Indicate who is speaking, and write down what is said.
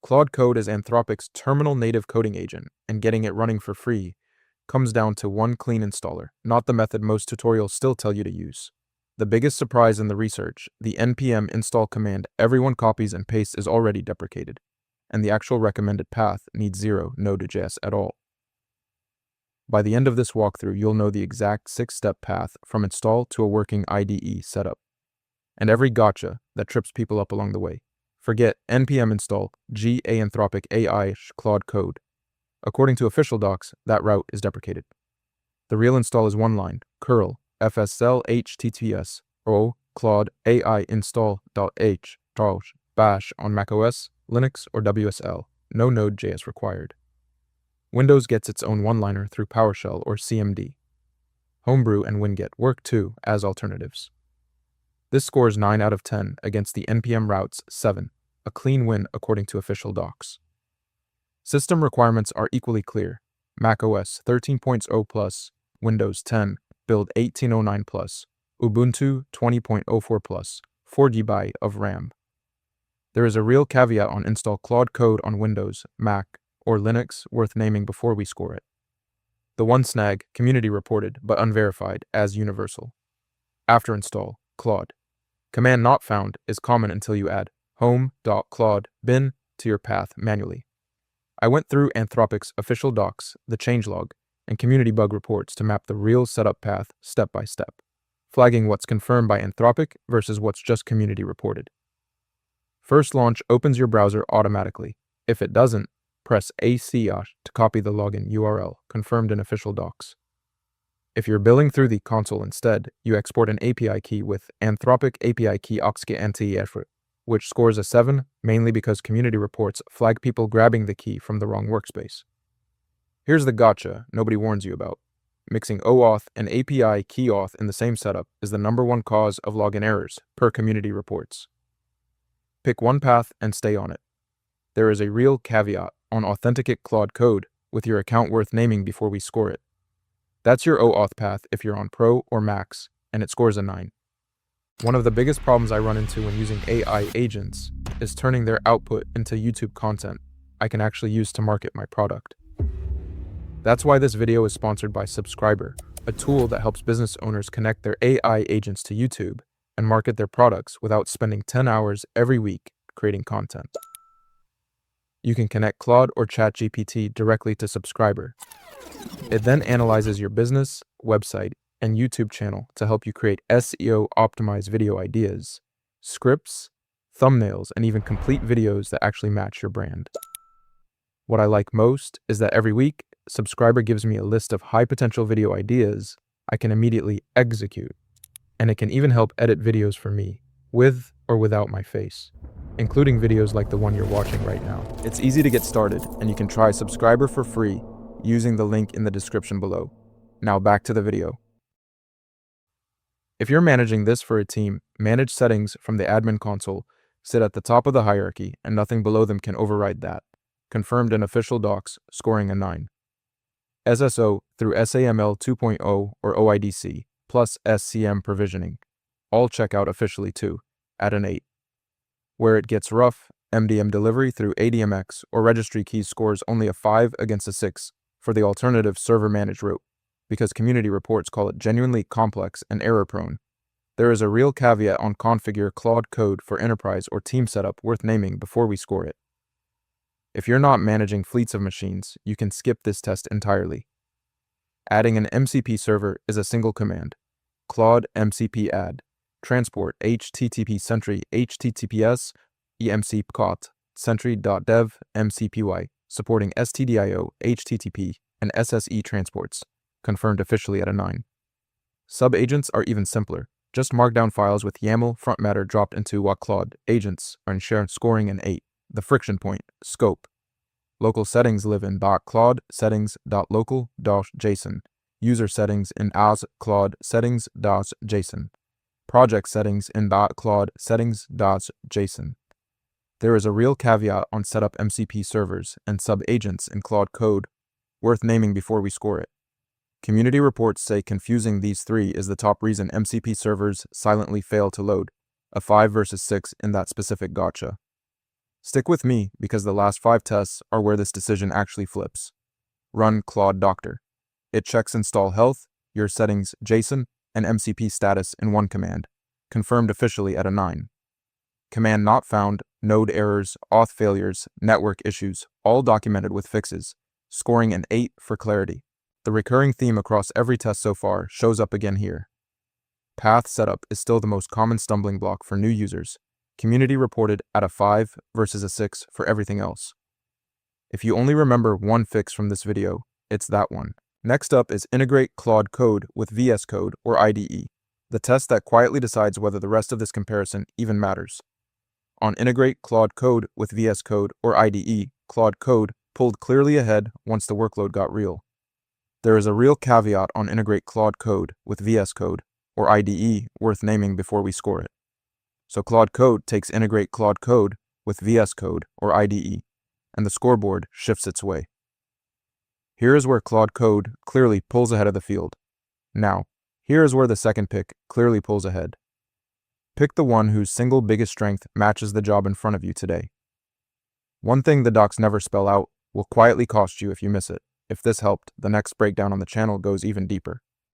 Speaker 1: Claude Code is Anthropic's terminal native coding agent, and getting it running for free comes down to one clean installer, not the method most tutorials still tell you to use. The biggest surprise in the research, the npm install command everyone copies and pastes is already deprecated, and the actual recommended path needs zero Node.js at all. By the end of this walkthrough, you'll know the exact 6-step path from install to a working IDE setup, and every gotcha that trips people up along the way. Forget npm install Anthropic AI Claude Code. According to official docs, that route is deprecated. The real install is one line, curl fsl https o claude ai install.h bash on macOS, Linux, or WSL. No Node.js required. Windows gets its own one-liner through PowerShell or CMD. Homebrew and Winget work too as alternatives. This scores 9 out of 10 against the npm route's 7, a clean win according to official docs. System requirements are equally clear. macOS 13.0 plus, Windows 10, build 1809 plus, Ubuntu 20.04 plus, 4 GB of RAM. There is a real caveat on install Claude Code on Windows, Mac, or Linux worth naming before we score it. The one snag, community reported but unverified as universal. After install, Claude. Command not found is common until you add home.claude bin to your path manually. I went through Anthropic's official docs, the changelog, and community bug reports to map the real setup path step by step, flagging what's confirmed by Anthropic versus what's just community reported. First launch opens your browser automatically. If it doesn't, press AC to copy the login URL confirmed in official docs. If you're billing through the console instead, you export an API key with Anthropic API key oxke anti-effort, which scores a 7, mainly because community reports flag people grabbing the key from the wrong workspace. Here's the gotcha nobody warns you about. Mixing OAuth and API key auth in the same setup is the #1 cause of login errors, per community reports. Pick one path and stay on it. There is a real caveat on authenticate Claude Code with your account worth naming before we score it. That's your OAuth path if you're on Pro or Max, and it scores a 9. One of the biggest problems I run into when using AI agents is turning their output into YouTube content I can actually use to market my product. That's why this video is sponsored by Subscriber, a tool that helps business owners connect their AI agents to YouTube and market their products without spending 10 hours every week creating content. You can connect Claude or ChatGPT directly to Subscriber. It then analyzes your business, website, and YouTube channel to help you create SEO-optimized video ideas, scripts, thumbnails, and even complete videos that actually match your brand. What I like most is that every week, Subscriber gives me a list of high-potential video ideas I can immediately execute, and it can even help edit videos for me, with or without my face, including videos like the one you're watching right now. It's easy to get started, and you can try Subscriber for free using the link in the description below. Now back to the video. If you're managing this for a team, manage settings from the admin console sit at the top of the hierarchy, and nothing below them can override that. Confirmed in official docs, scoring a 9. SSO through SAML 2.0 or OIDC, plus SCM provisioning. All check out officially too, at an 8. Where it gets rough, MDM delivery through ADMX or registry keys scores only a 5 against a 6 for the alternative server-managed route, because community reports call it genuinely complex and error-prone. There is a real caveat on configure Claude Code for enterprise or team setup worth naming before we score it. If you're not managing fleets of machines, you can skip this test entirely. Adding an MCP server is a single command. Claude MCP add. Transport HTTP sentry HTTPS emcpcot sentry.dev mcpy, supporting stdio, HTTP, and SSE transports. Confirmed officially at a 9. Sub-agents are even simpler. Just markdown files with YAML front matter dropped into Claude agents are ensured scoring an 8. The friction point, scope. Local settings live in .claude settings.local.json. User settings in as.claude settings.json. Project settings in .claude settings.json. There is a real caveat on setup MCP servers and sub-agents in Claude Code, worth naming before we score it. Community reports say confusing these three is the top reason MCP servers silently fail to load, a 5 versus 6 in that specific gotcha. Stick with me because the last 5 tests are where this decision actually flips. Run Claude Doctor. It checks install health, your settings JSON, and MCP status in one command, confirmed officially at a 9. Command not found, node errors, auth failures, network issues, all documented with fixes, scoring an 8 for clarity. The recurring theme across every test so far shows up again here. Path setup is still the most common stumbling block for new users. Community reported at a 5 versus a 6 for everything else. If you only remember one fix from this video, it's that one. Next up is integrate Claude Code with VS Code or IDE, the test that quietly decides whether the rest of this comparison even matters. On integrate Claude Code with VS Code or IDE, Claude Code pulled clearly ahead once the workload got real. There is a real caveat on integrate Claude Code with VS Code or IDE worth naming before we score it. So Claude Code takes integrate Claude Code with VS Code or IDE, and the scoreboard shifts its way. Here is where Claude Code clearly pulls ahead of the field. Now, here is where the second pick clearly pulls ahead. Pick the one whose single biggest strength matches the job in front of you today. One thing the docs never spell out will quietly cost you if you miss it. If this helped, the next breakdown on the channel goes even deeper.